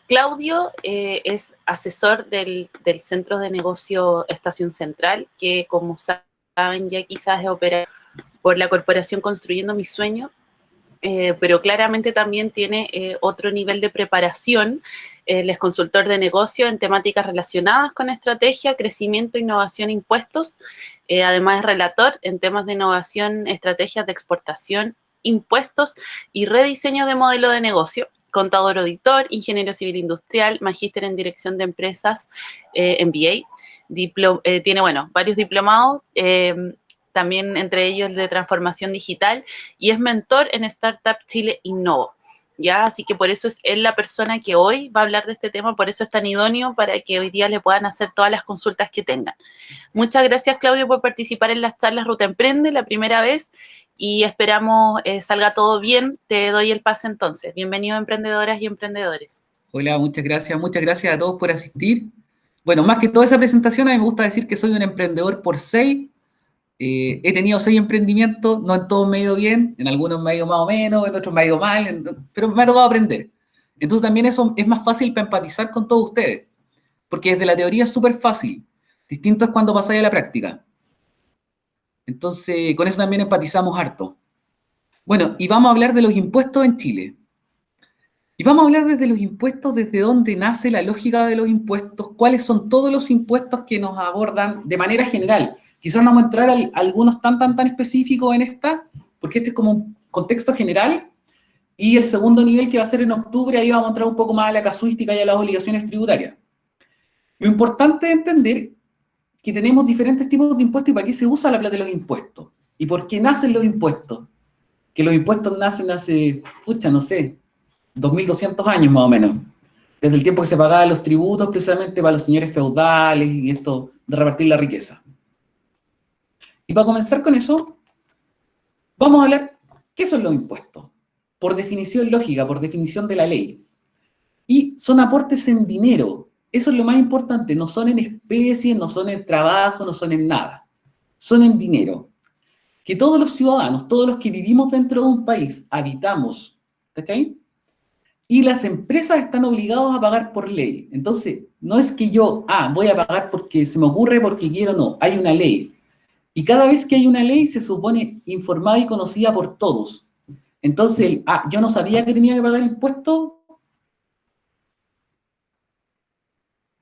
Claudio es asesor del Centro de Negocio Estación Central, que como saben ya quizás es operado por la corporación Construyendo Mi Sueño, pero claramente también tiene otro nivel de preparación. Él es consultor de negocio en temáticas relacionadas con estrategia, crecimiento, innovación e impuestos. Además es relator en temas de innovación, estrategias de exportación, impuestos y rediseño de modelo de negocio. Contador auditor, ingeniero civil industrial, magíster en dirección de empresas, MBA. Tiene, varios diplomados, también entre ellos el de transformación digital, y es mentor en Startup Chile Innovo. ¿Ya? Así que por eso es él la persona que hoy va a hablar de este tema, por eso es tan idóneo para que hoy día le puedan hacer todas las consultas que tengan. Muchas gracias, Claudio, por participar en las charlas Ruta Emprende la primera vez y esperamos salga todo bien. Te doy el pase entonces. Bienvenidos, emprendedoras y emprendedores. Hola, muchas gracias a todos por asistir. Bueno, más que toda esa presentación, a mí me gusta decir que soy un emprendedor por 6. He tenido 6 emprendimientos, no en todos me ha ido bien, en algunos me ha ido más o menos, en otros me ha ido mal, pero me ha tocado aprender. Entonces también eso es más fácil para empatizar con todos ustedes, porque desde la teoría es súper fácil, distinto es cuando pasáis a la práctica. Entonces con eso también empatizamos harto. Bueno, y vamos a hablar de los impuestos en Chile. Y vamos a hablar desde los impuestos, desde dónde nace la lógica de los impuestos, cuáles son todos los impuestos que nos abordan de manera general. Quizás no vamos a entrar a algunos tan específicos en esta, porque este es como un contexto general, y el segundo nivel que va a ser en octubre, ahí vamos a entrar un poco más a la casuística y a las obligaciones tributarias. Lo importante es entender que tenemos diferentes tipos de impuestos y para qué se usa la plata de los impuestos, y por qué nacen los impuestos. Que los impuestos nacen hace, no sé, 2200 años más o menos, desde el tiempo que se pagaban los tributos precisamente para los señores feudales y esto de repartir la riqueza. Y para comenzar con eso, vamos a hablar qué son los impuestos, por definición lógica, por definición de la ley. Y son aportes en dinero, eso es lo más importante, no son en especie, no son en trabajo, no son en nada, son en dinero. Que todos los ciudadanos, todos los que vivimos dentro de un país, habitamos, ¿cachai? Y las empresas están obligadas a pagar por ley. Entonces, no es que yo, voy a pagar porque se me ocurre, porque quiero, no. Hay una ley. Y cada vez que hay una ley, se supone informada y conocida por todos. Entonces, yo no sabía que tenía que pagar impuestos.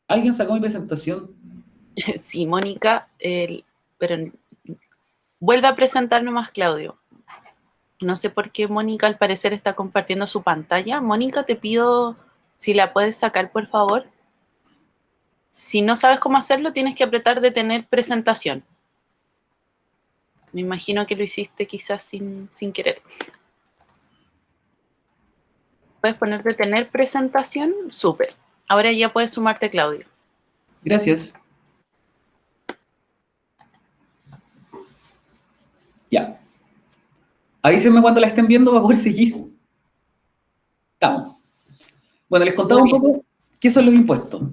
¿Alguien sacó mi presentación? Sí, Mónica, pero vuelve a presentar nomás, Claudio. No sé por qué Mónica al parecer está compartiendo su pantalla. Mónica, te pido si la puedes sacar, por favor. Si no sabes cómo hacerlo, tienes que apretar detener presentación. Me imagino que lo hiciste quizás sin querer. ¿Puedes poner detener presentación? Súper. Ahora ya puedes sumarte, Claudio. Gracias. Ya. Avísenme cuando la estén viendo para poder seguir. Estamos. Bueno, les contaba un poco qué son los impuestos.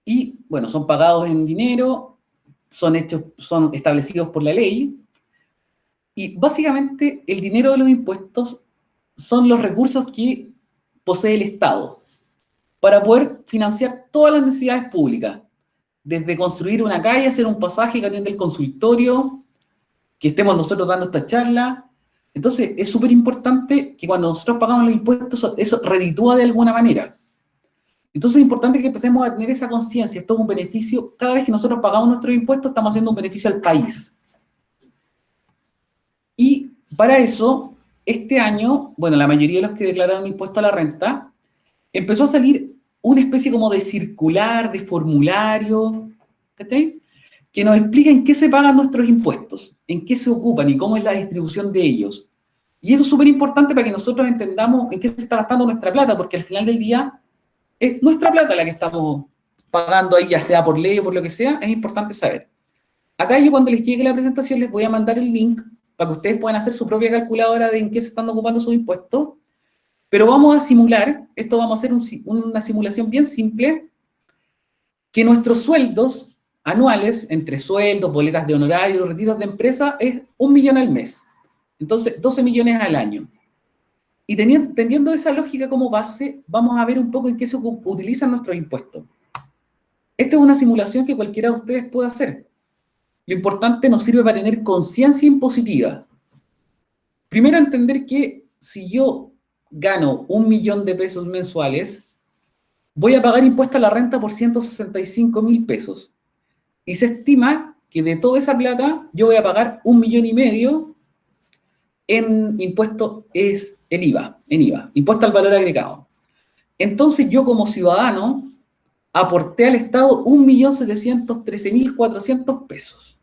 Y, bueno, son pagados en dinero, son establecidos por la ley. Y, básicamente, el dinero de los impuestos son los recursos que posee el Estado para poder financiar todas las necesidades públicas. Desde construir una calle, hacer un pasaje que atiende el consultorio, que estemos nosotros dando esta charla. Entonces, es súper importante que cuando nosotros pagamos los impuestos, eso reditúa de alguna manera. Entonces, es importante que empecemos a tener esa conciencia. Esto es un beneficio. Cada vez que nosotros pagamos nuestros impuestos, estamos haciendo un beneficio al país. Y para eso, este año, bueno, la mayoría de los que declararon impuesto a la renta, empezó a salir una especie como de circular, de formulario, ¿sí?, que nos explica en qué se pagan nuestros impuestos, en qué se ocupan y cómo es la distribución de ellos. Y eso es súper importante para que nosotros entendamos en qué se está gastando nuestra plata, porque al final del día es nuestra plata la que estamos pagando ahí, ya sea por ley o por lo que sea, es importante saber. Acá yo cuando les llegue la presentación les voy a mandar el link para que ustedes puedan hacer su propia calculadora de en qué se están ocupando sus impuestos, pero vamos a simular, esto vamos a hacer una simulación bien simple, que nuestros sueldos anuales, entre sueldos, boletas de honorario, retiros de empresa, es 1 millón al mes. Entonces, 12 millones al año. Y teniendo esa lógica como base, vamos a ver un poco en qué se utilizan nuestros impuestos. Esta es una simulación que cualquiera de ustedes puede hacer. Lo importante nos sirve para tener conciencia impositiva. Primero, entender que si yo gano 1.000.000 de pesos mensuales, voy a pagar impuesto a la renta por 165.000 pesos. Y se estima que de toda esa plata yo voy a pagar 1.500.000 en impuesto, es el IVA, impuesto al valor agregado. Entonces yo como ciudadano aporté al Estado 1.713.400 pesos.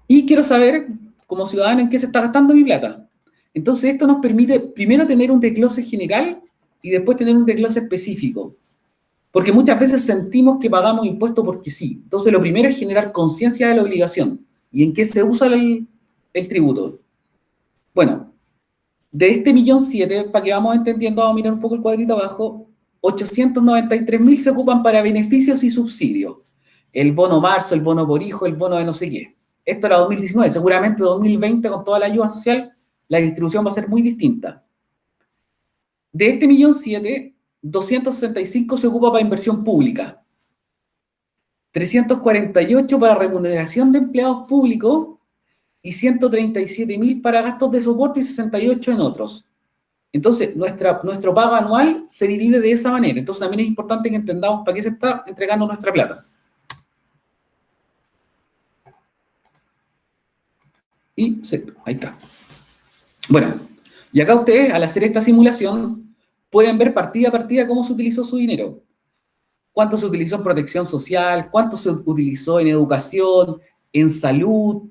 Y quiero saber, como ciudadano, en qué se está gastando mi plata. Entonces esto nos permite primero tener un desglose general y después tener un desglose específico. Porque muchas veces sentimos que pagamos impuestos porque sí. Entonces lo primero es generar conciencia de la obligación y en qué se usa el tributo. Bueno, de este 1.700.000, para que vamos entendiendo, vamos a mirar un poco el cuadrito abajo, 893.000 se ocupan para beneficios y subsidios. El bono marzo, el bono por hijo, el bono de no sé qué. Esto era 2019, seguramente 2020 con toda la ayuda social, la distribución va a ser muy distinta. De este 1.700.000, 265 se ocupa para inversión pública, 348 para remuneración de empleados públicos y 137.000 para gastos de soporte y 68 en otros. Entonces, nuestro pago anual se divide de esa manera. Entonces, también es importante que entendamos para qué se está entregando nuestra plata. Ahí está. Bueno, y acá ustedes, al hacer esta simulación, pueden ver partida a partida cómo se utilizó su dinero. Cuánto se utilizó en protección social, cuánto se utilizó en educación, en salud,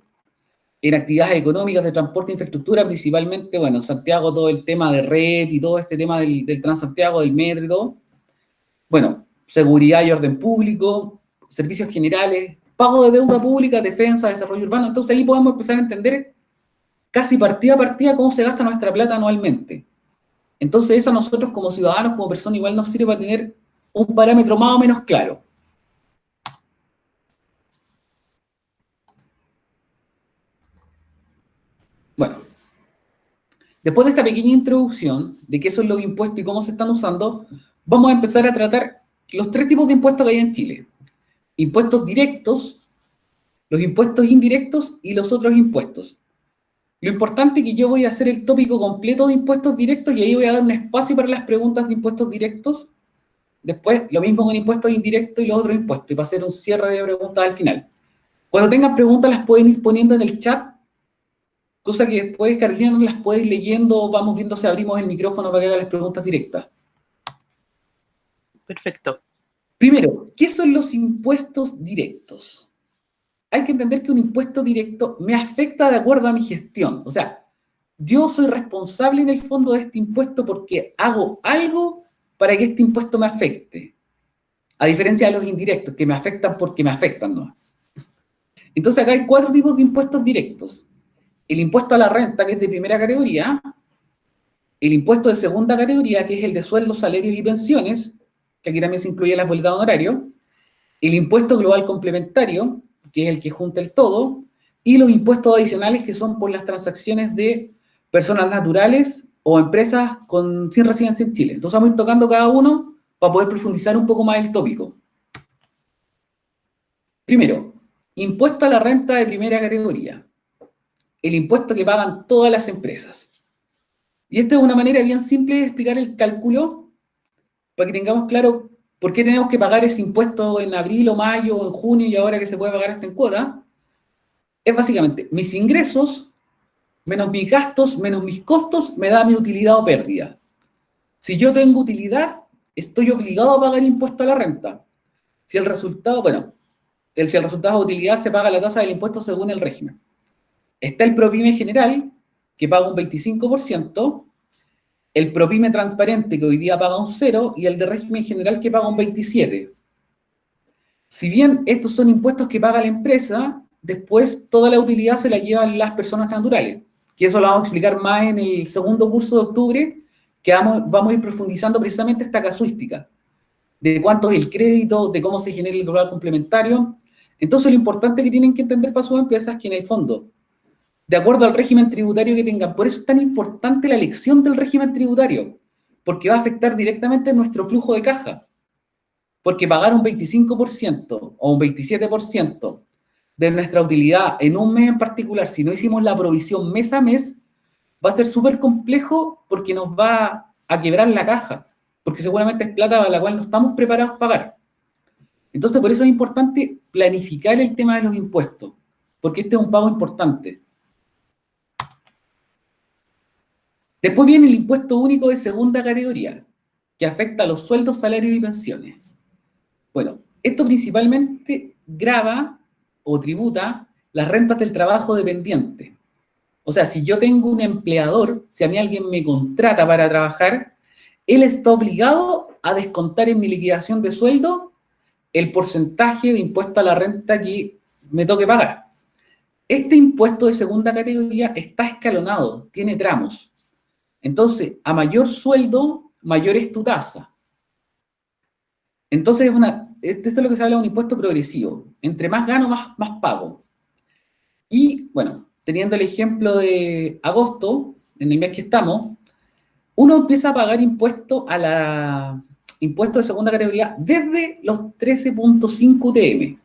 en actividades económicas de transporte e infraestructura, principalmente, bueno, Santiago, todo el tema de red y todo este tema del Transantiago, del metro y todo. Bueno, seguridad y orden público, servicios generales, pago de deuda pública, defensa, desarrollo urbano. Entonces ahí podemos empezar a entender casi partida a partida cómo se gasta nuestra plata anualmente. Entonces eso a nosotros como ciudadanos, como personas, igual nos sirve para tener un parámetro más o menos claro. Bueno, después de esta pequeña introducción de qué son los impuestos y cómo se están usando, vamos a empezar a tratar los tres tipos de impuestos que hay en Chile. Impuestos directos, los impuestos indirectos y los otros impuestos. Lo importante es que yo voy a hacer el tópico completo de impuestos directos y ahí voy a dar un espacio para las preguntas de impuestos directos. Después, lo mismo con impuestos indirectos y los otros impuestos, y para hacer un cierre de preguntas al final. Cuando tengan preguntas las pueden ir poniendo en el chat, cosa que después, Carolina, las puede ir leyendo, vamos viendo si abrimos el micrófono para que hagan las preguntas directas. Perfecto. Primero, ¿qué son los impuestos directos? Hay que entender que un impuesto directo me afecta de acuerdo a mi gestión. O sea, yo soy responsable en el fondo de este impuesto porque hago algo para que este impuesto me afecte. A diferencia de los indirectos, que me afectan porque me afectan, ¿no? Entonces acá hay 4 tipos de impuestos directos. El impuesto a la renta, que es de primera categoría. El impuesto de segunda categoría, que es el de sueldos, salarios y pensiones, que aquí también se incluye las boletas de honorario. El impuesto global complementario, que es el que junta el todo. Y los impuestos adicionales, que son por las transacciones de personas naturales o empresas sin residencia en Chile. Entonces vamos a ir tocando cada uno para poder profundizar un poco más el tópico. Primero, impuesto a la renta de primera categoría. El impuesto que pagan todas las empresas. Y esta es una manera bien simple de explicar el cálculo para que tengamos claro por qué tenemos que pagar ese impuesto en abril o mayo o en junio y ahora que se puede pagar hasta en cuota. Es básicamente mis ingresos menos mis gastos menos mis costos me da mi utilidad o pérdida. Si yo tengo utilidad, estoy obligado a pagar impuesto a la renta. Si el resultado, si el resultado de utilidad se paga la tasa del impuesto según el régimen. Está el ProPyme general, que paga un 25%, el ProPyme transparente, que hoy día paga un 0%, y el de régimen general, que paga un 27%. Si bien estos son impuestos que paga la empresa, después toda la utilidad se la llevan las personas naturales, que eso lo vamos a explicar más en el segundo curso de octubre, que vamos a ir profundizando precisamente esta casuística, de cuánto es el crédito, de cómo se genera el global complementario. Entonces lo importante que tienen que entender para sus empresas es que en el fondo, de acuerdo al régimen tributario que tengan. Por eso es tan importante la elección del régimen tributario, porque va a afectar directamente nuestro flujo de caja. Porque pagar un 25% o un 27% de nuestra utilidad en un mes en particular, si no hicimos la provisión mes a mes, va a ser súper complejo porque nos va a quebrar la caja, porque seguramente es plata a la cual no estamos preparados para pagar. Entonces, por eso es importante planificar el tema de los impuestos, porque este es un pago importante. Después viene el impuesto único de segunda categoría, que afecta a los sueldos, salarios y pensiones. Bueno, esto principalmente grava o tributa las rentas del trabajo dependiente. O sea, si yo tengo un empleador, si a mí alguien me contrata para trabajar, él está obligado a descontar en mi liquidación de sueldo el porcentaje de impuesto a la renta que me toque pagar. Este impuesto de segunda categoría está escalonado, tiene tramos. Entonces, a mayor sueldo, mayor es tu tasa. Entonces, esto es lo que se habla de un impuesto progresivo. Entre más gano, más pago. Y, bueno, teniendo el ejemplo de agosto, en el mes que estamos, uno empieza a pagar impuesto impuesto de segunda categoría desde los 13.5 UTM,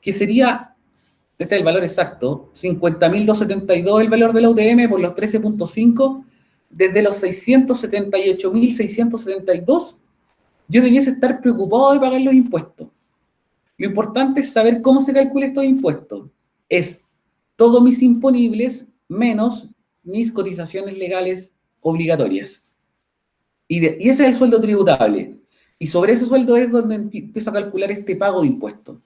que sería, este es el valor exacto, 50.272 el valor de la UTM por los 13.5, desde los 678.672, yo debiese estar preocupado de pagar los impuestos. Lo importante es saber cómo se calcula estos impuestos. Es todos mis imponibles menos mis cotizaciones legales obligatorias. Y ese es el sueldo tributable. Y sobre ese sueldo es donde empiezo a calcular este pago de impuestos.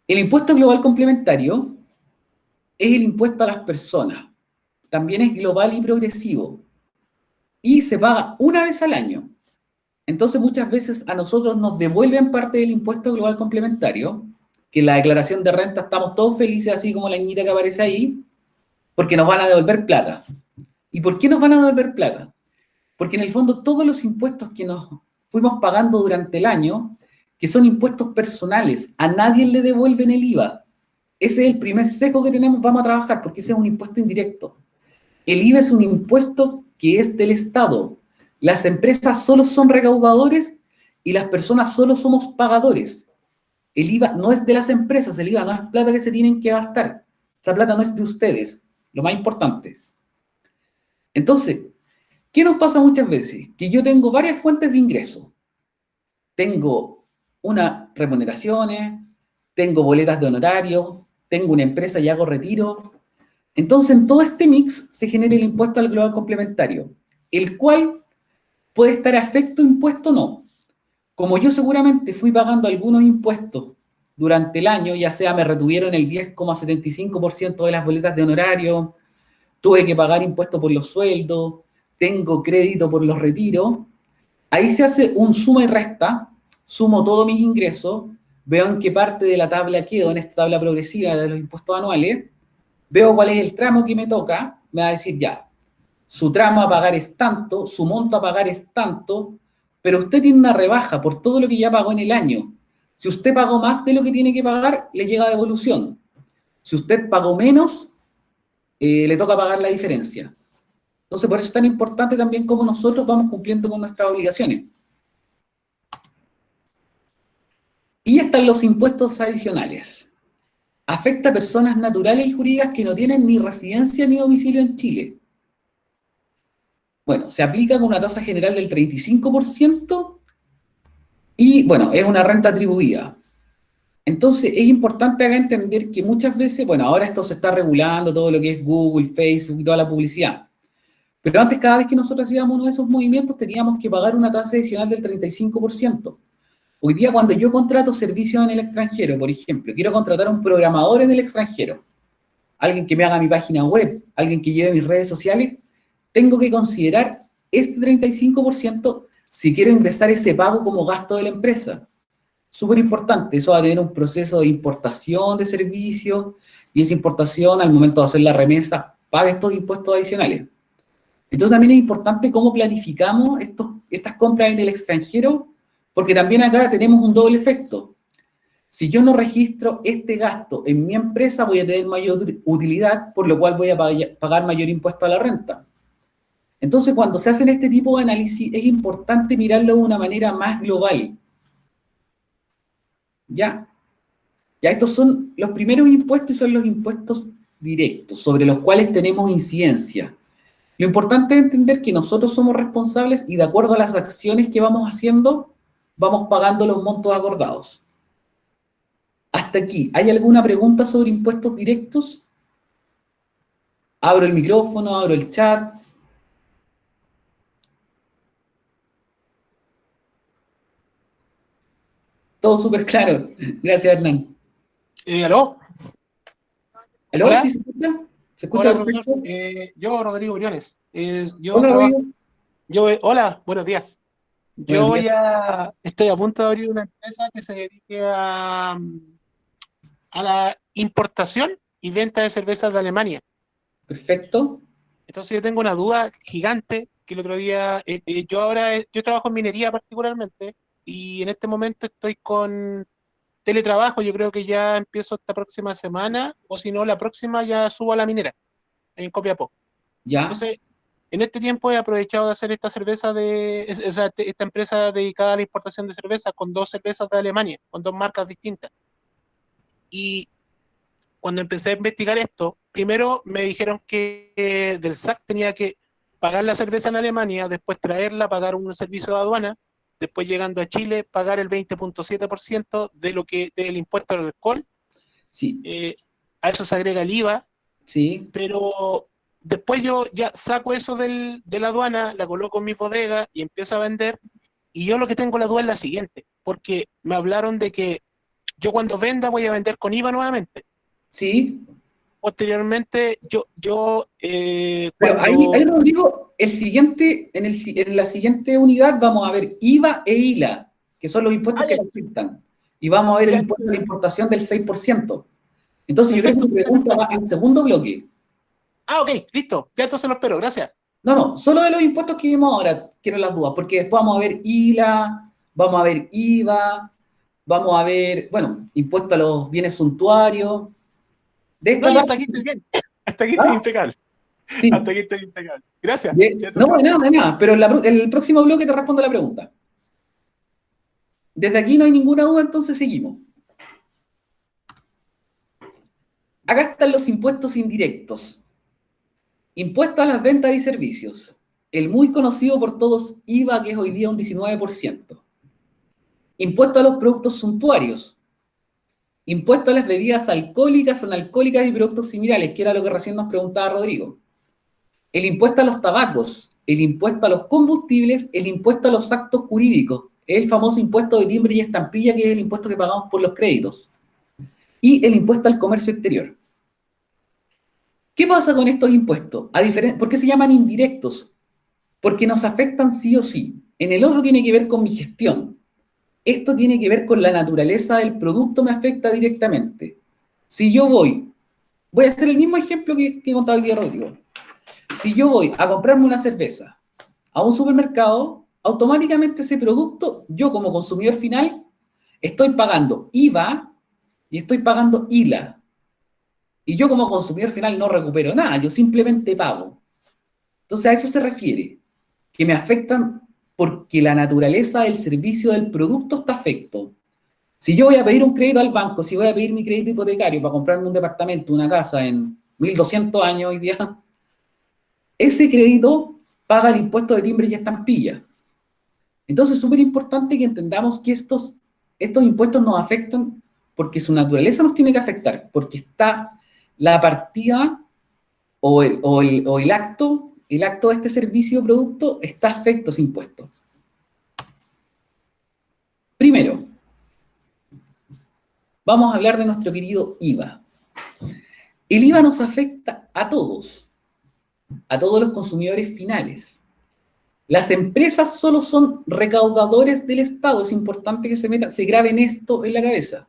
El impuesto global complementario es el impuesto a las personas. También es global y progresivo. Y se paga una vez al año. Entonces, muchas veces a nosotros nos devuelven parte del impuesto global complementario, que en la declaración de renta estamos todos felices, así como la niñita que aparece ahí, porque nos van a devolver plata. ¿Y por qué nos van a devolver plata? Porque en el fondo todos los impuestos que nos fuimos pagando durante el año, que son impuestos personales, a nadie le devuelven el IVA. Ese es el primer sesgo que tenemos, vamos a trabajar, porque ese es un impuesto indirecto. El IVA es un impuesto que es del Estado. Las empresas solo son recaudadores y las personas solo somos pagadores. El IVA no es de las empresas, el IVA no es plata que se tienen que gastar. Esa plata no es de ustedes, lo más importante. Entonces, ¿qué nos pasa muchas veces? Que yo tengo varias fuentes de ingreso. Tengo unas remuneraciones, tengo boletas de honorario, tengo una empresa y hago retiro. Entonces, en todo este mix se genera el impuesto al global complementario, el cual puede estar afecto impuesto o no. Como yo seguramente fui pagando algunos impuestos durante el año, ya sea me retuvieron el 10,75% de las boletas de honorario, tuve que pagar impuestos por los sueldos, tengo crédito por los retiros, ahí se hace un suma y resta, sumo todos mis ingresos, veo en qué parte de la tabla quedo, en esta tabla progresiva de los impuestos anuales, veo cuál es el tramo que me toca, me va a decir ya, su tramo a pagar es tanto, su monto a pagar es tanto, pero usted tiene una rebaja por todo lo que ya pagó en el año. Si usted pagó más de lo que tiene que pagar, le llega devolución. Si usted pagó menos, le toca pagar la diferencia. Entonces, por eso es tan importante también cómo nosotros vamos cumpliendo con nuestras obligaciones. Y están los impuestos adicionales. Afecta a personas naturales y jurídicas que no tienen ni residencia ni domicilio en Chile. Bueno, se aplica con una tasa general del 35% y, bueno, es una renta atribuida. Entonces, es importante acá entender que muchas veces, bueno, ahora esto se está regulando, todo lo que es Google, Facebook y toda la publicidad. Pero antes, cada vez que nosotros hacíamos uno de esos movimientos, teníamos que pagar una tasa adicional del 35%. Hoy día, cuando yo contrato servicios en el extranjero, por ejemplo, quiero contratar a un programador en el extranjero, alguien que me haga mi página web, alguien que lleve mis redes sociales, tengo que considerar este 35% si quiero ingresar ese pago como gasto de la empresa. Súper importante, eso va a tener un proceso de importación de servicios y esa importación al momento de hacer la remesa paga estos impuestos adicionales. Entonces también es importante cómo planificamos estas compras en el extranjero, porque también acá tenemos un doble efecto. Si yo no registro este gasto en mi empresa, voy a tener mayor utilidad, por lo cual voy a pagar mayor impuesto a la renta. Entonces, cuando se hacen este tipo de análisis, es importante mirarlo de una manera más global. ¿Ya? Ya estos son los primeros impuestos y son los impuestos directos, sobre los cuales tenemos incidencia. Lo importante es entender que nosotros somos responsables y de acuerdo a las acciones que vamos haciendo, vamos pagando los montos acordados. Hasta aquí, ¿hay alguna pregunta sobre impuestos directos? Abro el micrófono, abro el chat. Todo súper claro. Gracias, Hernán. ¿Aló? ¿Aló? ¿Hola? ¿Sí se escucha? ¿Se escucha Hola, profesor. perfecto? Yo, Rodrigo Briones. Hola, Rodrigo. Hola, buenos días. Buenos días. Estoy a punto de abrir una empresa que se dedique a la importación y venta de cervezas de Alemania. Perfecto. Entonces yo tengo una duda gigante que el otro día, yo trabajo en minería particularmente y en este momento estoy con teletrabajo. Yo creo que ya empiezo esta próxima semana o si no, la próxima ya subo a la minera en Copiapó. Ya. Entonces, en este tiempo he aprovechado de hacer esta cerveza esta empresa dedicada a la importación de cerveza con dos cervezas de Alemania, con dos marcas distintas. Y cuando empecé a investigar esto, primero me dijeron que del SAC tenía que pagar la cerveza en Alemania, después traerla, pagar un servicio de aduana, después llegando a Chile, pagar el 20.7% del impuesto al alcohol. Sí. A eso se agrega el IVA. Sí. Pero después yo ya saco eso de la aduana, la coloco en mi bodega y empiezo a vender. Y yo lo que tengo la duda es la siguiente, porque me hablaron de que yo cuando venda voy a vender con IVA nuevamente. Sí. Posteriormente, Pero ahí, cuando... Rodrigo, en la siguiente unidad vamos a ver IVA e ILA, que son los impuestos que ya, te afectan. Y vamos a ver el ya, impuesto a la importación del 6%. Entonces, yo creo que perfecto. tu pregunta va en segundo bloque. Ok, listo. Ya entonces lo espero, gracias. No, solo de los impuestos que vimos ahora quiero las dudas, porque después vamos a ver ILA, vamos a ver IVA, vamos a ver, bueno, impuesto a los bienes suntuarios. De No, esta y hasta parte, aquí estoy bien. Hasta aquí estoy ¿ah? impecable. Sí. Hasta aquí estoy impecable. Gracias. Ya No, entonces lo espero. de nada, pero el próximo bloque te respondo la pregunta. Desde aquí no hay ninguna duda, entonces seguimos. Acá están los impuestos indirectos. Impuesto a las ventas y servicios. El muy conocido por todos IVA, que es hoy día un 19%. Impuesto a los productos suntuarios. Impuesto a las bebidas alcohólicas, analcohólicas y productos similares, que era lo que recién nos preguntaba Rodrigo. El impuesto a los tabacos, el impuesto a los combustibles, el impuesto a los actos jurídicos, el famoso impuesto de timbre y estampilla, que es el impuesto que pagamos por los créditos, y el impuesto al comercio exterior. ¿Qué pasa con estos impuestos? ¿Por qué se llaman indirectos? Porque nos afectan sí o sí. En el otro tiene que ver con mi gestión. Esto tiene que ver con la naturaleza del producto, me afecta directamente. Si yo voy a hacer el mismo ejemplo que contaba hoy día Rodrigo. Si yo voy a comprarme una cerveza a un supermercado, automáticamente ese producto, yo como consumidor final, estoy pagando IVA y estoy pagando ILA. Y yo como consumidor final no recupero nada, yo simplemente pago. Entonces a eso se refiere, que me afectan porque la naturaleza del servicio del producto está afecto. Si yo voy a pedir un crédito al banco, si voy a pedir mi crédito hipotecario para comprarme un departamento, una casa en 1200 años hoy día, ese crédito paga el impuesto de timbre y estampilla. Entonces es súper importante que entendamos que estos impuestos nos afectan porque su naturaleza nos tiene que afectar, porque está la partida o el acto de este servicio o producto está afecto a ese impuesto. Primero, vamos a hablar de nuestro querido IVA. El IVA nos afecta a todos los consumidores finales. Las empresas solo son recaudadores del Estado. Es importante que se graben esto en la cabeza.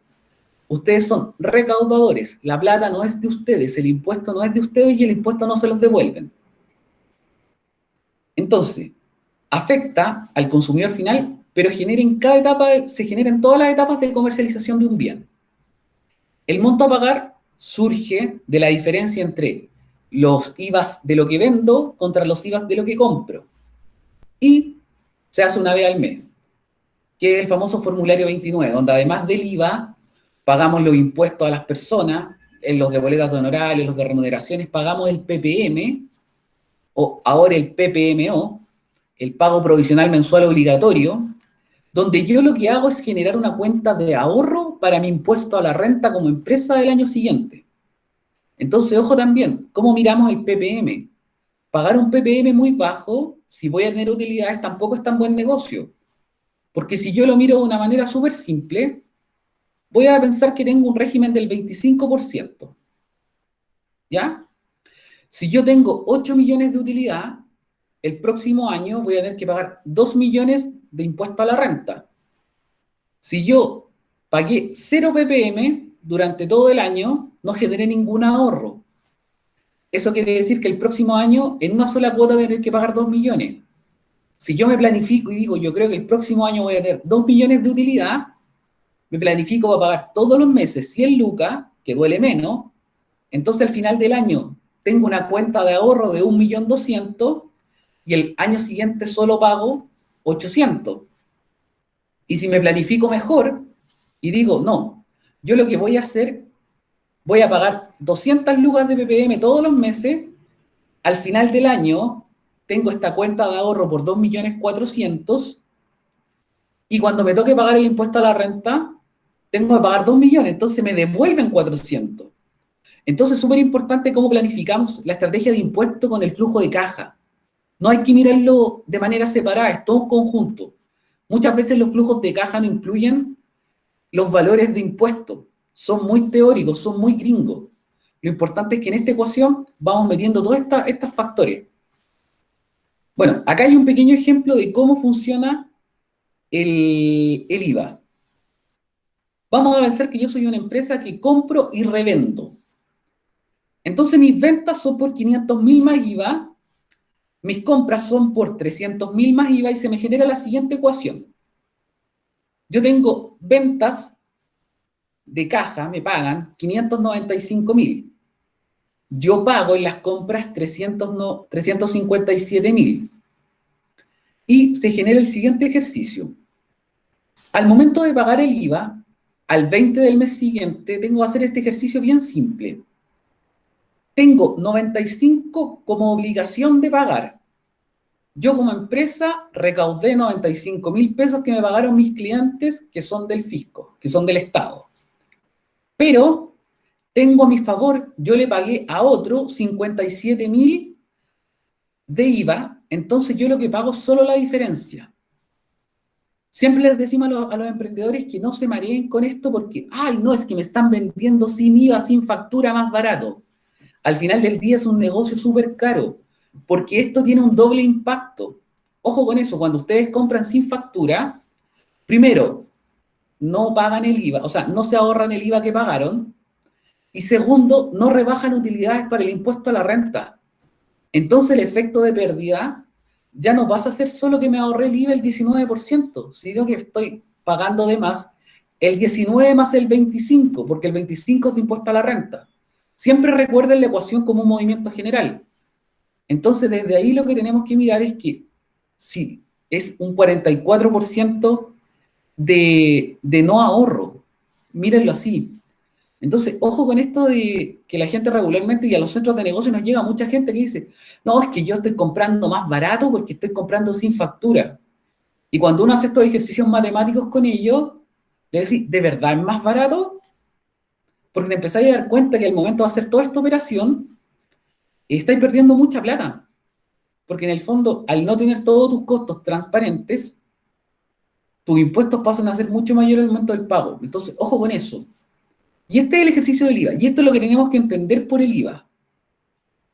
Ustedes son recaudadores. La plata no es de ustedes, el impuesto no es de ustedes y el impuesto no se los devuelven. Entonces, afecta al consumidor final, pero se genera en todas las etapas de comercialización de un bien. El monto a pagar surge de la diferencia entre los IVAs de lo que vendo contra los IVAs de lo que compro. Y se hace una vez al mes, que es el famoso formulario 29, donde además del IVA pagamos los impuestos a las personas, en los de boletas de honorarios, los de remuneraciones, pagamos el PPM, o ahora el PPMO, el pago provisional mensual obligatorio, donde yo lo que hago es generar una cuenta de ahorro para mi impuesto a la renta como empresa del año siguiente. Entonces, ojo también, ¿cómo miramos el PPM? Pagar un PPM muy bajo, si voy a tener utilidades, tampoco es tan buen negocio. Porque si yo lo miro de una manera súper simple, voy a pensar que tengo un régimen del 25%. ¿Ya? Si yo tengo 8 millones de utilidad, el próximo año voy a tener que pagar 2 millones de impuesto a la renta. Si yo pagué 0 ppm durante todo el año, no generé ningún ahorro. Eso quiere decir que el próximo año, en una sola cuota, voy a tener que pagar 2 millones. Si yo me planifico y digo, yo creo que el próximo año voy a tener 2 millones de utilidad, me planifico para pagar todos los meses 100 lucas, que duele menos, entonces al final del año tengo una cuenta de ahorro de 1.200.000 y el año siguiente solo pago 800. Y si me planifico mejor y digo, no, yo lo que voy a hacer, voy a pagar 200 lucas de PPM todos los meses, al final del año tengo esta cuenta de ahorro por 2.400.000 y cuando me toque pagar el impuesto a la renta, tengo que pagar 2 millones, entonces me devuelven 400. Entonces es súper importante cómo planificamos la estrategia de impuesto con el flujo de caja. No hay que mirarlo de manera separada, es todo un conjunto. Muchas veces los flujos de caja no incluyen los valores de impuesto. Son muy teóricos, son muy gringos. Lo importante es que en esta ecuación vamos metiendo todos estos factores. Bueno, acá hay un pequeño ejemplo de cómo funciona el IVA. Vamos a pensar que yo soy una empresa que compro y revendo. Entonces mis ventas son por 500.000 más IVA, mis compras son por 300.000 más IVA y se me genera la siguiente ecuación. Yo tengo ventas de caja, me pagan 595.000. Yo pago en las compras 357.000. Y se genera el siguiente ejercicio. Al momento de pagar el IVA, al 20 del mes siguiente, tengo que hacer este ejercicio bien simple. Tengo 95 como obligación de pagar. Yo como empresa recaudé 95.000 pesos que me pagaron mis clientes que son del fisco, que son del Estado. Pero tengo a mi favor, yo le pagué a otro 57.000 de IVA, entonces yo lo que pago es solo la diferencia. Siempre les decimos a los emprendedores que no se mareen con esto porque, ay, no, es que me están vendiendo sin IVA, sin factura, más barato. Al final del día es un negocio súper caro, porque esto tiene un doble impacto. Ojo con eso, cuando ustedes compran sin factura, primero, no pagan el IVA, o sea, no se ahorran el IVA que pagaron, y segundo, no rebajan utilidades para el impuesto a la renta. Entonces el efecto de pérdida ya no pasa a ser solo que me ahorré el IVA el 19%, sino que estoy pagando de más el 19 más el 25, porque el 25 es de impuesto a la renta. Siempre recuerden la ecuación como un movimiento general. Entonces, desde ahí lo que tenemos que mirar es que si es un 44% de no ahorro, mírenlo así. Entonces, ojo con esto de que la gente regularmente y a los centros de negocio nos llega mucha gente que dice, no, es que yo estoy comprando más barato porque estoy comprando sin factura. Y cuando uno hace estos ejercicios matemáticos con ellos, le decís, ¿de verdad es más barato? Porque te empezáis a dar cuenta que al momento de hacer toda esta operación, estáis perdiendo mucha plata. Porque en el fondo, al no tener todos tus costos transparentes, tus impuestos pasan a ser mucho mayores en el momento del pago. Entonces, ojo con eso. Y este es el ejercicio del IVA. Y esto es lo que tenemos que entender por el IVA.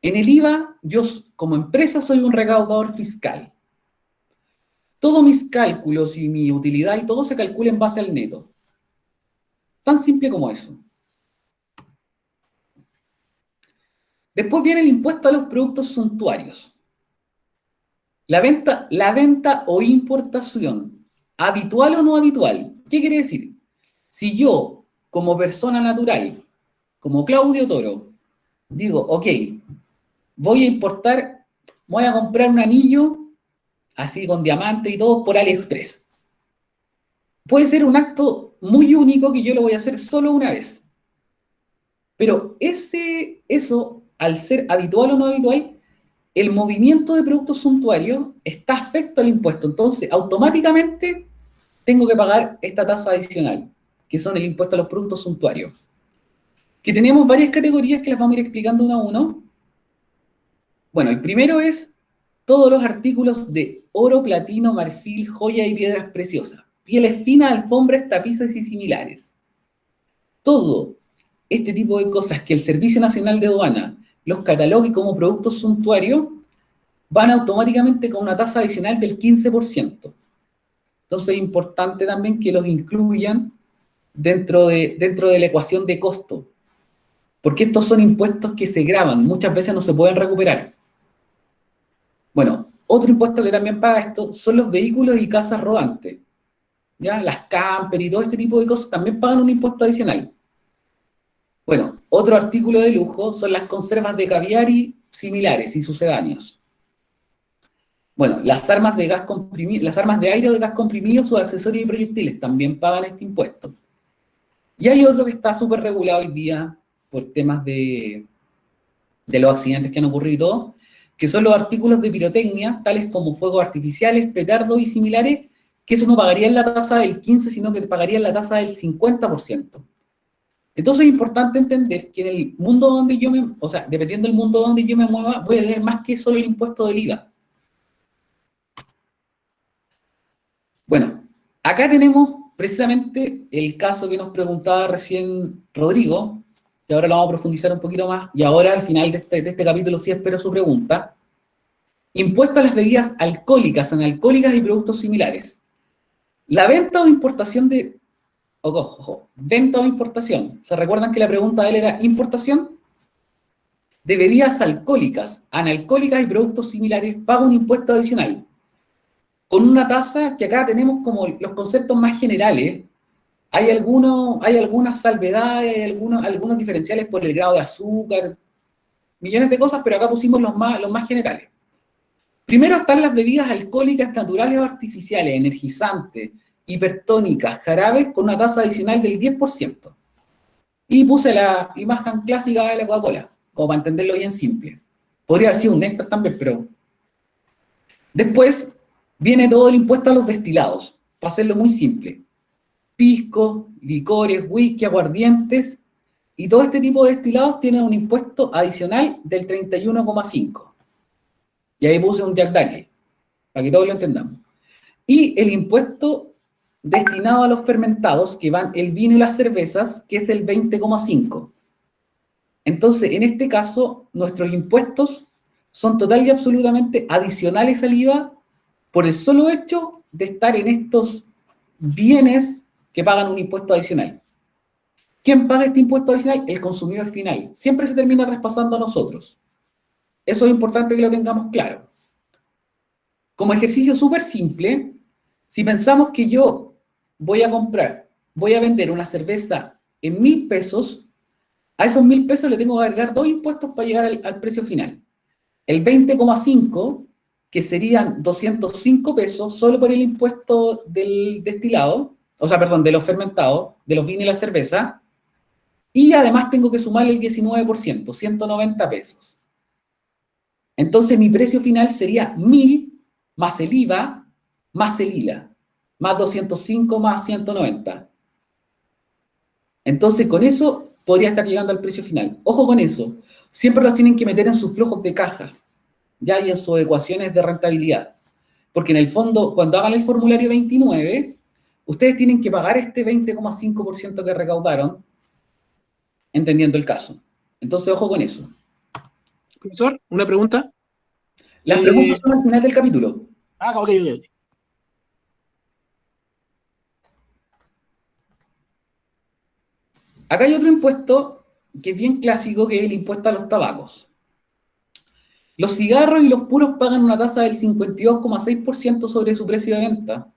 En el IVA, yo como empresa soy un recaudador fiscal. Todos mis cálculos y mi utilidad y todo se calcula en base al neto. Tan simple como eso. Después viene el impuesto a los productos suntuarios. La venta o importación, habitual o no habitual. ¿Qué quiere decir? Si yo, como persona natural, como Claudio Toro, digo, ok, voy a importar, voy a comprar un anillo, así con diamante y todo, por AliExpress. Puede ser un acto muy único que yo lo voy a hacer solo una vez. Pero eso, al ser habitual o no habitual, el movimiento de productos suntuarios está afecto al impuesto. Entonces, automáticamente tengo que pagar esta tasa adicional, que son el impuesto a los productos suntuarios. Que tenemos varias categorías que las vamos a ir explicando uno a uno. Bueno, el primero es todos los artículos de oro, platino, marfil, joya y piedras preciosas, pieles finas, alfombras, tapices y similares. Todo este tipo de cosas que el Servicio Nacional de Aduana los catalogue como productos suntuarios van automáticamente con una tasa adicional del 15%. Entonces es importante también que los incluyan dentro de la ecuación de costo, porque estos son impuestos que se gravan, muchas veces no se pueden recuperar. Bueno, otro impuesto que también paga esto son los vehículos y casas rodantes. ¿Ya? Las camper y todo este tipo de cosas también pagan un impuesto adicional. Bueno, otro artículo de lujo son las conservas de caviar y similares y sucedáneos. Bueno, las armas de gas comprimido, las armas de aire o de gas comprimido, sus accesorios y proyectiles también pagan este impuesto. Y hay otro que está súper regulado hoy día por temas de los accidentes que han ocurrido y todo, que son los artículos de pirotecnia, tales como fuegos artificiales, petardos y similares, que eso no pagaría en la tasa del 15%, sino que pagaría en la tasa del 50%. Entonces es importante entender que en el mundo donde yo dependiendo del mundo donde yo me mueva, voy a tener más que solo el impuesto del IVA. Bueno, acá tenemos precisamente el caso que nos preguntaba recién Rodrigo, y ahora lo vamos a profundizar un poquito más, y ahora al final de este capítulo sí espero su pregunta. Impuesto a las bebidas alcohólicas, analcohólicas y productos similares. La venta o importación de... Ojo, venta o importación. ¿Se recuerdan que la pregunta de él era importación? De bebidas alcohólicas, analcohólicas y productos similares, paga un impuesto adicional. Con una tasa que acá tenemos como los conceptos más generales. Hay algunas salvedades, hay algunos diferenciales por el grado de azúcar, millones de cosas, pero acá pusimos los más generales. Primero están las bebidas alcohólicas naturales o artificiales, energizantes, hipertónicas, jarabes, con una tasa adicional del 10%. Y puse la imagen clásica de la Coca-Cola, como para entenderlo bien simple. Podría haber sido un néctar también, pero... Después viene todo el impuesto a los destilados, para hacerlo muy simple. Pisco, licores, whisky, aguardientes, y todo este tipo de destilados tienen un impuesto adicional del 31,5%. Y ahí puse un Jack Daniel, para que todos lo entendamos. Y el impuesto destinado a los fermentados, que van el vino y las cervezas, que es el 20,5%. Entonces, en este caso, nuestros impuestos son total y absolutamente adicionales al IVA por el solo hecho de estar en estos bienes que pagan un impuesto adicional. ¿Quién paga este impuesto adicional? El consumidor final. Siempre se termina traspasando a nosotros. Eso es importante que lo tengamos claro. Como ejercicio súper simple, si pensamos que yo voy a vender una cerveza en 1.000 pesos, a esos 1.000 pesos le tengo que agregar 2 impuestos para llegar al precio final. El 20,5, que serían 205 pesos, solo por el impuesto del destilado, de los fermentados, de los vinos y la cerveza, y además tengo que sumarle el 19%, 190 pesos. Entonces mi precio final sería 1.000 más el IVA, más el ILA, más 205 más 190. Entonces con eso podría estar llegando al precio final. Ojo con eso, siempre los tienen que meter en sus flujos de caja, ya y en sus ecuaciones de rentabilidad. Porque en el fondo, cuando hagan el formulario 29, ustedes tienen que pagar este 20,5% que recaudaron, entendiendo el caso. Entonces, ojo con eso. Profesor, una pregunta. Las preguntas son al final del capítulo. Ok. Acá hay otro impuesto que es bien clásico, que es el impuesto a los tabacos. Los cigarros y los puros pagan una tasa del 52,6% sobre su precio de venta.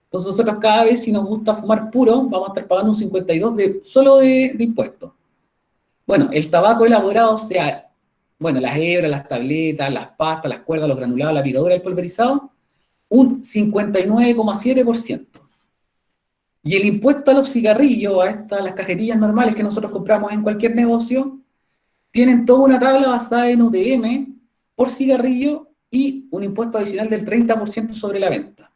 Entonces nosotros cada vez, si nos gusta fumar puro, vamos a estar pagando un 52% solo de impuestos. Bueno, el tabaco elaborado, sea, bueno, las hebras, las tabletas, las pastas, las cuerdas, los granulados, la picadura, el pulverizado, un 59,7%. Y el impuesto a los cigarrillos, las cajetillas normales que nosotros compramos en cualquier negocio, tienen toda una tabla basada en UTM por cigarrillo y un impuesto adicional del 30% sobre la venta.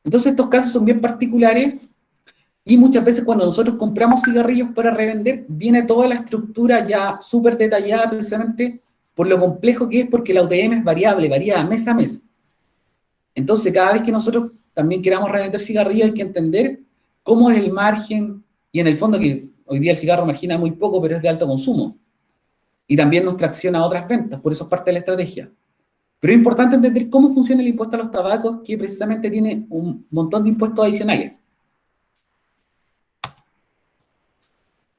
Entonces estos casos son bien particulares y muchas veces cuando nosotros compramos cigarrillos para revender, viene toda la estructura ya súper detallada precisamente por lo complejo que es, porque la UTM es variable, varía mes a mes. Entonces cada vez que nosotros también queramos revender cigarrillos hay que entender cómo es el margen, y en el fondo que hoy día el cigarro margina muy poco, pero es de alto consumo. Y también nos tracciona a otras ventas, por eso es parte de la estrategia. Pero es importante entender cómo funciona el impuesto a los tabacos, que precisamente tiene un montón de impuestos adicionales.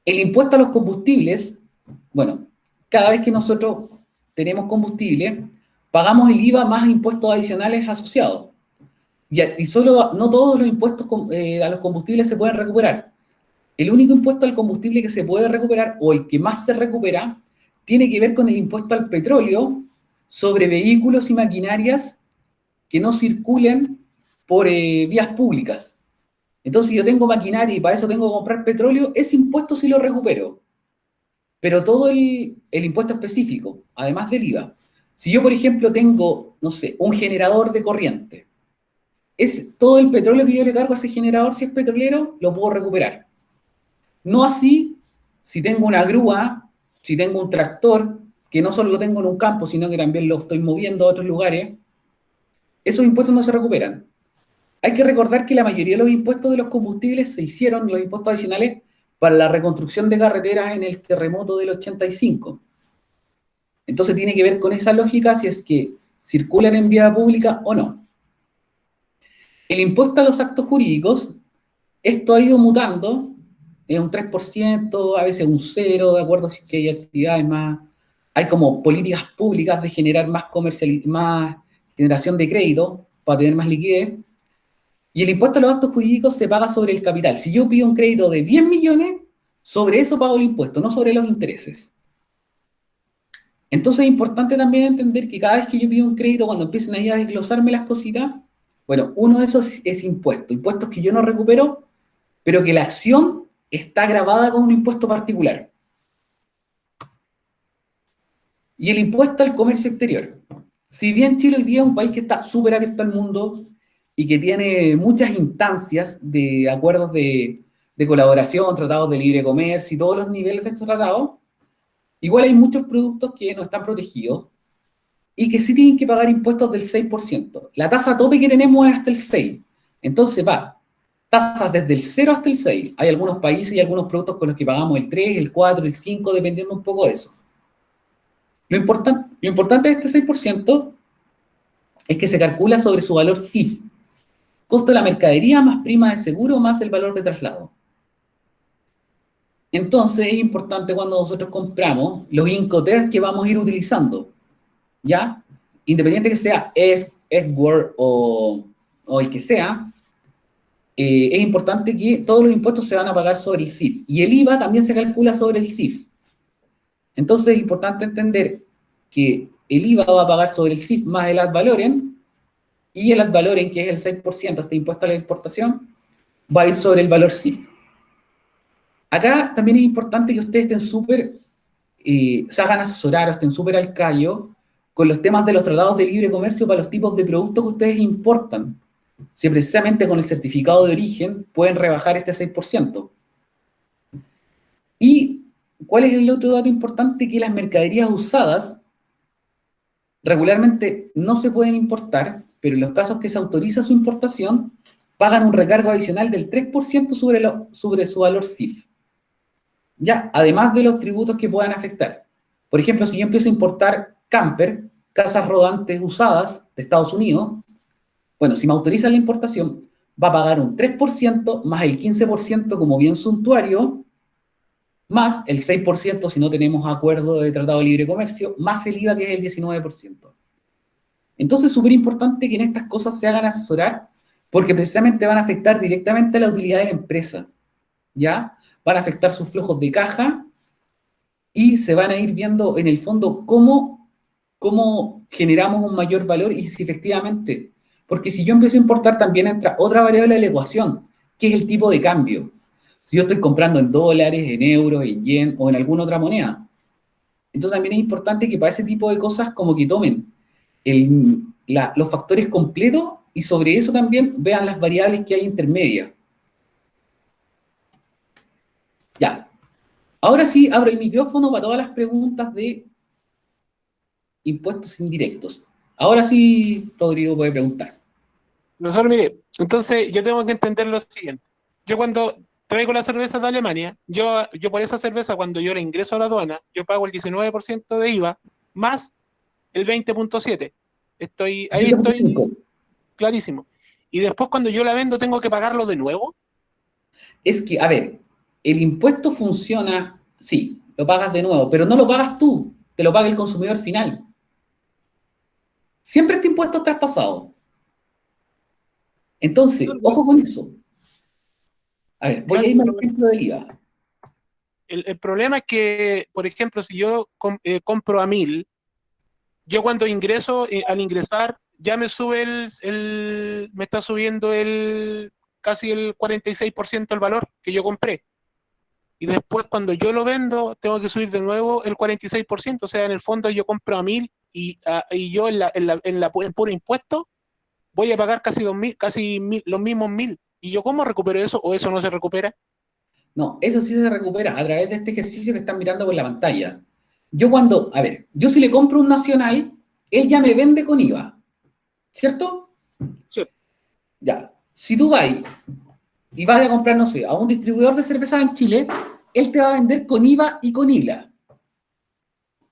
El impuesto a los combustibles, bueno, cada vez que nosotros tenemos combustible, pagamos el IVA más impuestos adicionales asociados. Y solo, no todos los impuestos a los combustibles se pueden recuperar. El único impuesto al combustible que se puede recuperar, o el que más se recupera, tiene que ver con el impuesto al petróleo sobre vehículos y maquinarias que no circulen por vías públicas. Entonces, si yo tengo maquinaria y para eso tengo que comprar petróleo, ese impuesto sí lo recupero. Pero todo el impuesto específico, además del IVA. Si yo, por ejemplo, tengo, no sé, un generador de corriente, todo el petróleo que yo le cargo a ese generador, si es petrolero, lo puedo recuperar. No así si tengo una grúa, si tengo un tractor, que no solo lo tengo en un campo, sino que también lo estoy moviendo a otros lugares, esos impuestos no se recuperan. Hay que recordar que la mayoría de los impuestos de los combustibles se hicieron, los impuestos adicionales, para la reconstrucción de carreteras en el terremoto del 85. Entonces tiene que ver con esa lógica si es que circulan en vía pública o no. El impuesto a los actos jurídicos, esto ha ido mutando, es un 3%, a veces un 0%, de acuerdo si es que hay actividades más, hay como políticas públicas de generar más generación de crédito para tener más liquidez. Y el impuesto a los actos jurídicos se paga sobre el capital. Si yo pido un crédito de 10 millones, sobre eso pago el impuesto, no sobre los intereses. Entonces es importante también entender que cada vez que yo pido un crédito, cuando empiecen ahí a desglosarme las cositas, bueno, uno de esos es impuestos que yo no recupero, pero que la acción está grabada con un impuesto particular. Y el impuesto al comercio exterior. Si bien Chile hoy día es un país que está súper abierto al mundo y que tiene muchas instancias de acuerdos de colaboración, tratados de libre comercio y todos los niveles de estos tratados, igual hay muchos productos que no están protegidos y que sí tienen que pagar impuestos del 6%. La tasa tope que tenemos es hasta el 6%. Entonces va, tasas desde el 0 hasta el 6%. Hay algunos países y algunos productos con los que pagamos el 3, el 4, el 5, dependiendo un poco de eso. Lo importante de este 6% es que se calcula sobre su valor CIF, costo de la mercadería más prima de seguro más el valor de traslado. Entonces es importante cuando nosotros compramos los Incoterms que vamos a ir utilizando, ¿ya? Independiente que sea Edward o el que sea, es importante que todos los impuestos se van a pagar sobre el CIF. Y el IVA también se calcula sobre el CIF. Entonces es importante entender que el IVA va a pagar sobre el CIF más el ad valorem, y el ad valorem, que es el 6%, este impuesto a la importación, va a ir sobre el valor CIF. Acá también es importante que ustedes estén súper, se hagan asesorar o estén súper al callo con los temas de los tratados de libre comercio para los tipos de productos que ustedes importan. Si precisamente con el certificado de origen pueden rebajar este 6%. Y ¿cuál es el otro dato importante? Que las mercaderías usadas regularmente no se pueden importar, pero en los casos que se autoriza su importación, pagan un recargo adicional del 3% sobre su valor CIF. Ya, además de los tributos que puedan afectar. Por ejemplo, si yo empiezo a importar camper, casas rodantes usadas de Estados Unidos, bueno, si me autorizan la importación, va a pagar un 3% más el 15% como bien suntuario, más el 6% si no tenemos acuerdo de tratado de libre comercio, más el IVA que es el 19%. Entonces es súper importante que en estas cosas se hagan asesorar, porque precisamente van a afectar directamente a la utilidad de la empresa, ¿ya? Van a afectar sus flujos de caja y se van a ir viendo en el fondo cómo generamos un mayor valor y si efectivamente, porque si yo empiezo a importar también entra otra variable de la ecuación, que es el tipo de cambio. Si yo estoy comprando en dólares, en euros, en yen o en alguna otra moneda. Entonces también es importante que para ese tipo de cosas como que tomen los factores completos y sobre eso también vean las variables que hay intermedias. Ya. Ahora sí, abro el micrófono para todas las preguntas de impuestos indirectos. Ahora sí, Rodrigo puede preguntar. Profesor, mire, entonces yo tengo que entender lo siguiente. Yo cuando traigo la cerveza de Alemania, yo por esa cerveza, cuando yo la ingreso a la aduana, yo pago el 19% de IVA más el 20.7%. Ahí estoy clarísimo. Y después cuando yo la vendo, ¿tengo que pagarlo de nuevo? Es que, a ver, el impuesto funciona, sí, lo pagas de nuevo, pero no lo pagas tú, te lo paga el consumidor final. Siempre este impuesto es traspasado. Entonces, ojo con eso. A ver, voy a irme al ejemplo del IVA. El problema es que, por ejemplo, si yo compro a 1.000, yo cuando ingreso, al ingresar, ya me sube me está subiendo casi el 46% el valor que yo compré. Y después cuando yo lo vendo, tengo que subir de nuevo el 46%. O sea, en el fondo yo compro a 1.000 y yo en puro impuesto voy a pagar casi 2.000, los mismos 1.000. ¿Y yo cómo recupero eso o eso no se recupera? No, eso sí se recupera a través de este ejercicio que están mirando por la pantalla. A ver, yo si le compro un nacional, él ya me vende con IVA, ¿cierto? Sí. Ya, si tú vas y vas a comprar, no sé, a un distribuidor de cerveza en Chile, él te va a vender con IVA y con ILA.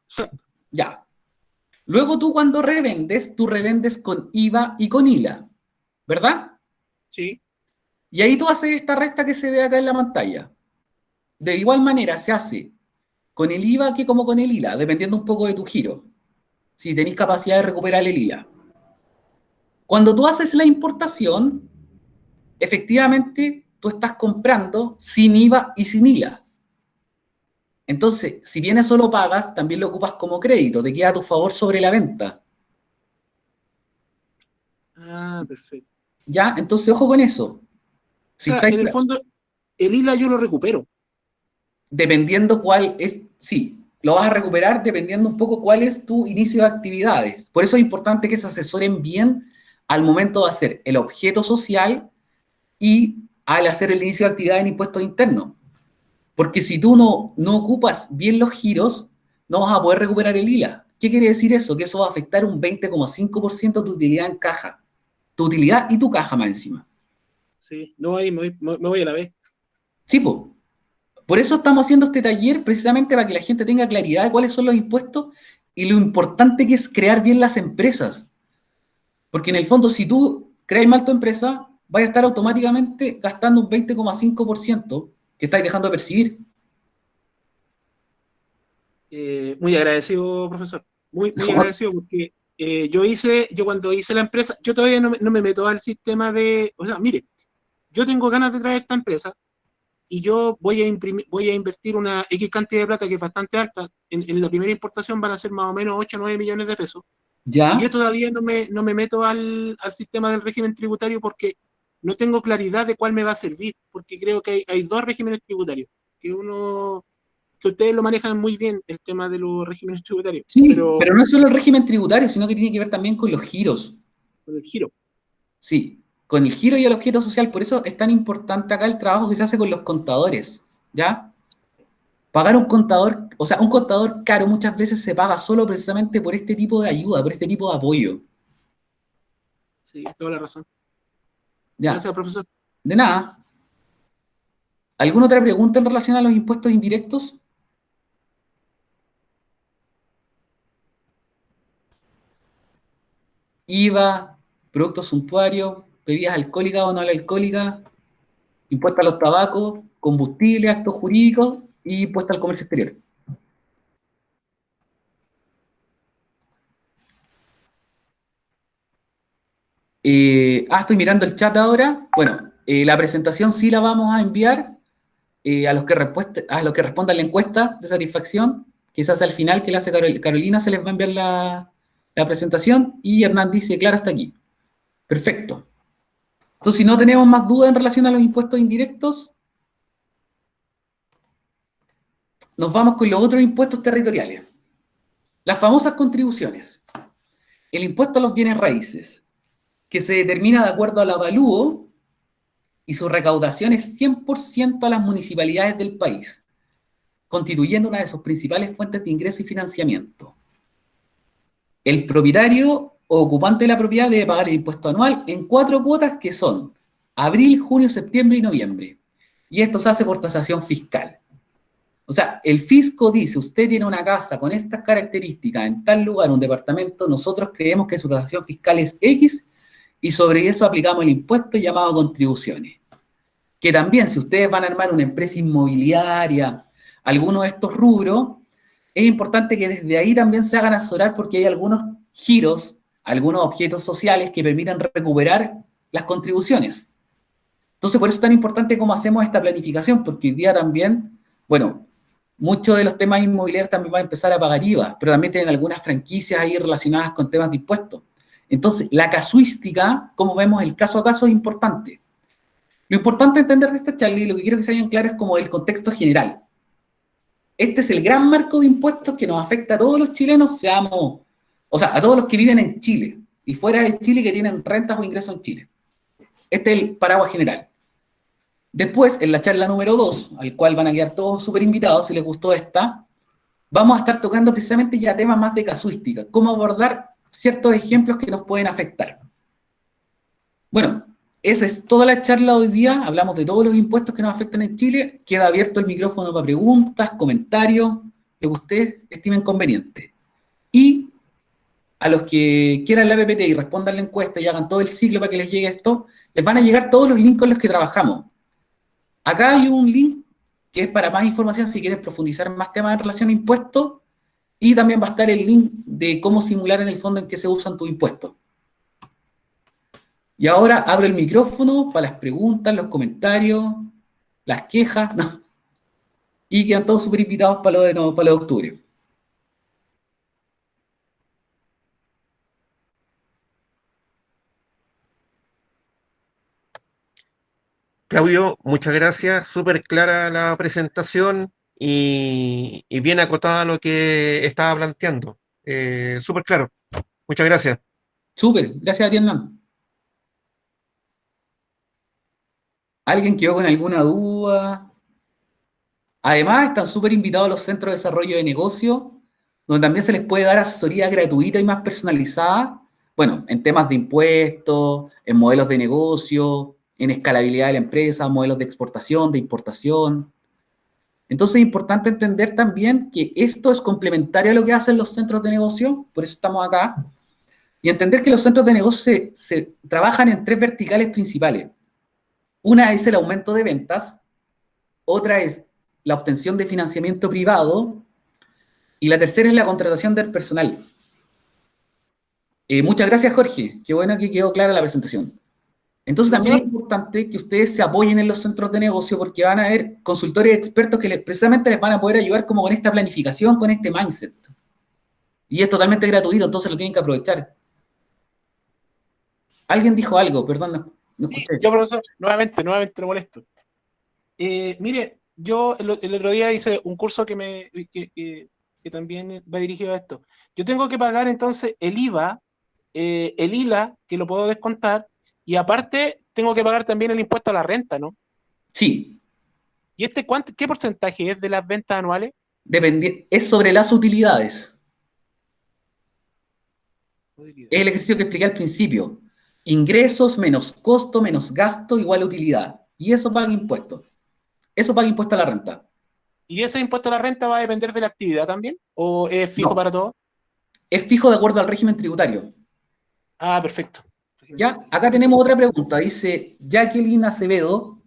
Sí. Ya. Luego tú cuando revendes, tú revendes con IVA y con ILA, ¿verdad? Sí. Y ahí tú haces esta resta que se ve acá en la pantalla. De igual manera se hace con el IVA que como con el ILA, dependiendo un poco de tu giro. Si tenéis capacidad de recuperar el IVA. Cuando tú haces la importación, efectivamente tú estás comprando sin IVA y sin ILA. Entonces, si bien eso lo pagas, también lo ocupas como crédito, te queda a tu favor sobre la venta. Ah, perfecto. ¿Ya? Entonces, ojo con eso. O Si sea, estáis en el fondo, el ILA yo lo recupero. dependiendo cuál es, sí, lo vas a recuperar dependiendo un poco cuál es tu inicio de actividades. Por eso es importante que se asesoren bien al momento de hacer el objeto social y al hacer el inicio de actividad en impuestos internos. Porque si tú no ocupas bien los giros, no vas a poder recuperar el ILA. ¿Qué quiere decir eso? Que eso va a afectar un 20,5% tu utilidad en caja. Tu utilidad y tu caja más encima. Sí, no, ahí me voy a la vez. Sí, pues. Por eso estamos haciendo este taller, precisamente para que la gente tenga claridad de cuáles son los impuestos y lo importante que es crear bien las empresas. Porque en el fondo, si tú creas mal tu empresa, vas a estar automáticamente gastando un 20,5% que estáis dejando de percibir. Muy agradecido, profesor. Muy agradecido porque yo cuando hice la empresa, yo todavía no me meto al sistema o sea, mire, yo tengo ganas de traer esta empresa y yo voy a invertir una X cantidad de plata que es bastante alta. En la primera importación van a ser más o menos 8 o 9 millones de pesos. Y yo ¿Ya? todavía no me meto al sistema del régimen tributario porque no tengo claridad de cuál me va a servir, porque creo que hay dos regímenes tributarios, que ustedes lo manejan muy bien, el tema de los regímenes tributarios, Sí, pero pero no es solo el régimen tributario, sino que tiene que ver también con los giros. con el giro. Sí, con el giro y el objeto social. Por eso es tan importante acá el trabajo que se hace con los contadores. ¿Ya? Pagar un contador, o sea, un contador caro muchas veces se paga solo precisamente por este tipo de ayuda, por este tipo de apoyo. Sí, toda la razón. Ya, Gracias, profesor. de nada. ¿Alguna otra pregunta en relación a los impuestos indirectos? IVA, productos suntuarios, bebidas alcohólicas o no alcohólicas, impuesto a los tabacos, combustible, actos jurídicos y impuesto al comercio exterior. Estoy mirando el chat ahora. Bueno, la presentación sí la vamos a enviar a los que respondan la encuesta de satisfacción. quizás al final que le hace Carolina se les va a enviar la presentación, y Hernán dice, claro, hasta aquí. Perfecto. Entonces, si no tenemos más dudas en relación a los impuestos indirectos, nos vamos con los otros impuestos territoriales. Las famosas contribuciones. El impuesto a los bienes raíces, que se determina de acuerdo al avalúo y su recaudación es 100% a las municipalidades del país, constituyendo una de sus principales fuentes de ingreso y financiamiento. El propietario o ocupante de la propiedad debe pagar el impuesto anual en 4 cuotas que son abril, junio, septiembre y noviembre. Y esto se hace por tasación fiscal. O sea, el fisco dice, usted tiene una casa con estas características en tal lugar, un departamento, nosotros creemos que su tasación fiscal es X y sobre eso aplicamos el impuesto llamado contribuciones. Que también, si ustedes van a armar una empresa inmobiliaria, alguno de estos rubros, es importante que desde ahí también se hagan asesorar porque hay algunos giros, algunos objetos sociales que permitan recuperar las contribuciones. Entonces, por eso es tan importante cómo hacemos esta planificación, porque hoy día también, bueno, muchos de los temas inmobiliarios también van a empezar a pagar IVA, pero también tienen algunas franquicias ahí relacionadas con temas de impuestos. Entonces, la casuística, como vemos, el caso a caso es importante. Lo importante entender de esta charla, y lo que quiero que se hayan claro, es como el contexto general. Este es el gran marco de impuestos que nos afecta a todos los chilenos, seamos, o sea, a todos los que viven en Chile y fuera de Chile que tienen rentas o ingresos en Chile. Este es el paraguas general. Después, en la charla número 2, al cual van a quedar todos súper invitados, si les gustó esta, vamos a estar tocando precisamente ya temas más de casuística, cómo abordar ciertos ejemplos que nos pueden afectar. Bueno, esa es toda la charla de hoy día, hablamos de todos los impuestos que nos afectan en Chile, queda abierto el micrófono para preguntas, comentarios, lo que ustedes estimen conveniente. Y a los que quieran la PPT y respondan la encuesta y hagan todo el ciclo para que les llegue esto, les van a llegar todos los links con los que trabajamos. Acá hay un link que es para más información si quieren profundizar más temas en relación a impuestos, y también va a estar el link de cómo simular en el fondo en qué se usan tus impuestos. Y ahora abro el micrófono para las preguntas, los comentarios, las quejas, ¿no? Y quedan todos súper invitados para lo de octubre. Claudio, muchas gracias. Súper clara la presentación y bien acotada lo que estaba planteando. Súper claro. Muchas gracias. Súper, gracias a ti, Hernán. ¿Alguien quedó con alguna duda? Además, están súper invitados a los centros de desarrollo de negocio, donde también se les puede dar asesoría gratuita y más personalizada, bueno, en temas de impuestos, en modelos de negocio, en escalabilidad de la empresa, modelos de exportación, de importación. Entonces es importante entender también que esto es complementario a lo que hacen los centros de negocio, por eso estamos acá, y entender que los centros de negocio se trabajan en 3 verticales principales. Una es el aumento de ventas, otra es la obtención de financiamiento privado, y la tercera es la contratación del personal. Muchas gracias, Jorge. Qué bueno que quedó clara la presentación. Entonces también es importante que ustedes se apoyen en los centros de negocio porque van a haber consultores expertos que precisamente les van a poder ayudar como con esta planificación, con este mindset. Y es totalmente gratuito, entonces lo tienen que aprovechar. Alguien dijo algo, perdón, no escuché. Yo, profesor, nuevamente lo molesto. Mire, yo el otro día hice un curso que también va dirigido a esto. Yo tengo que pagar entonces el IVA, el ILA, que lo puedo descontar, y aparte tengo que pagar también el impuesto a la renta, ¿no? Sí. ¿Y qué porcentaje es de las ventas anuales? Es sobre las utilidades. Es el ejercicio que expliqué al principio. Ingresos menos costo menos gasto igual a utilidad. Y eso paga impuestos. Eso paga impuesto a la renta. ¿Y ese impuesto a la renta va a depender de la actividad también? ¿O es fijo No. para todos? Es fijo de acuerdo al régimen tributario. Ah, perfecto. Ya, acá tenemos otra pregunta. Dice Jacqueline Acevedo.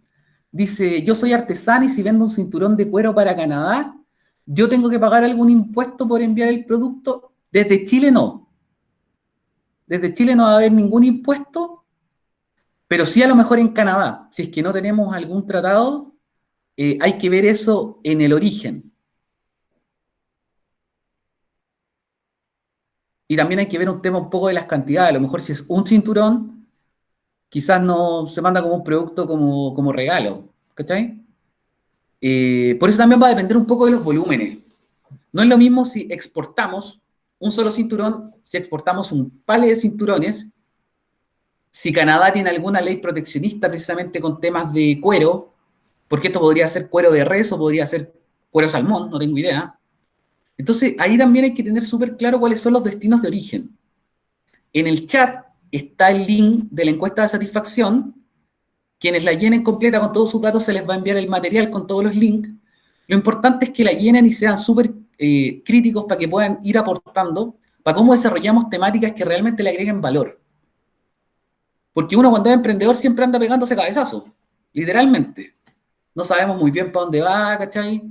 Dice, yo soy artesana y si vendo un cinturón de cuero para Canadá, ¿yo tengo que pagar algún impuesto por enviar el producto? Desde Chile no. Desde Chile no va a haber ningún impuesto, pero sí a lo mejor en Canadá. Si es que no tenemos algún tratado, hay que ver eso en el origen. Y también hay que ver un tema un poco de las cantidades. A lo mejor si es un cinturón, quizás no se manda como un producto como regalo. ¿Cachai? Por eso también va a depender un poco de los volúmenes. No es lo mismo si exportamos un solo cinturón, si exportamos un palé de cinturones, si Canadá tiene alguna ley proteccionista precisamente con temas de cuero, porque esto podría ser cuero de res o podría ser cuero salmón, no tengo idea. Entonces, ahí también hay que tener súper claro cuáles son los destinos de origen. En el chat está el link de la encuesta de satisfacción. Quienes la llenen completa con todos sus datos se les va a enviar el material con todos los links. Lo importante es que la llenen y sean súper críticos para que puedan ir aportando para cómo desarrollamos temáticas que realmente le agreguen valor. Porque uno cuando es emprendedor siempre anda pegándose cabezazos, literalmente. No sabemos muy bien para dónde va, ¿cachai?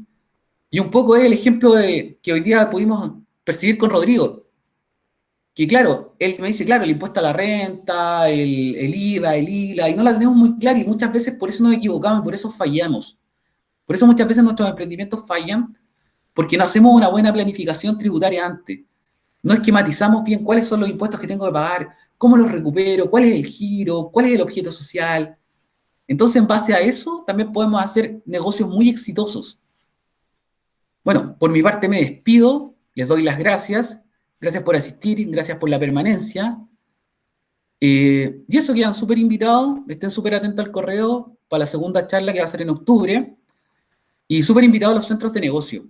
Y un poco es el ejemplo que hoy día pudimos percibir con Rodrigo. Que claro, él me dice, claro, el impuesto a la renta, el IVA, el ILA, y no la tenemos muy clara y muchas veces por eso nos equivocamos y por eso fallamos. Por eso muchas veces nuestros emprendimientos fallan porque no hacemos una buena planificación tributaria antes. No esquematizamos bien cuáles son los impuestos que tengo que pagar, cómo los recupero, cuál es el giro, cuál es el objeto social. Entonces, en base a eso, también podemos hacer negocios muy exitosos. Bueno, por mi parte me despido, les doy las gracias. Gracias por asistir, gracias por la permanencia. Y eso, quedan súper invitados, estén súper atentos al correo para la segunda charla que va a ser en octubre. Y súper invitados a los centros de negocio.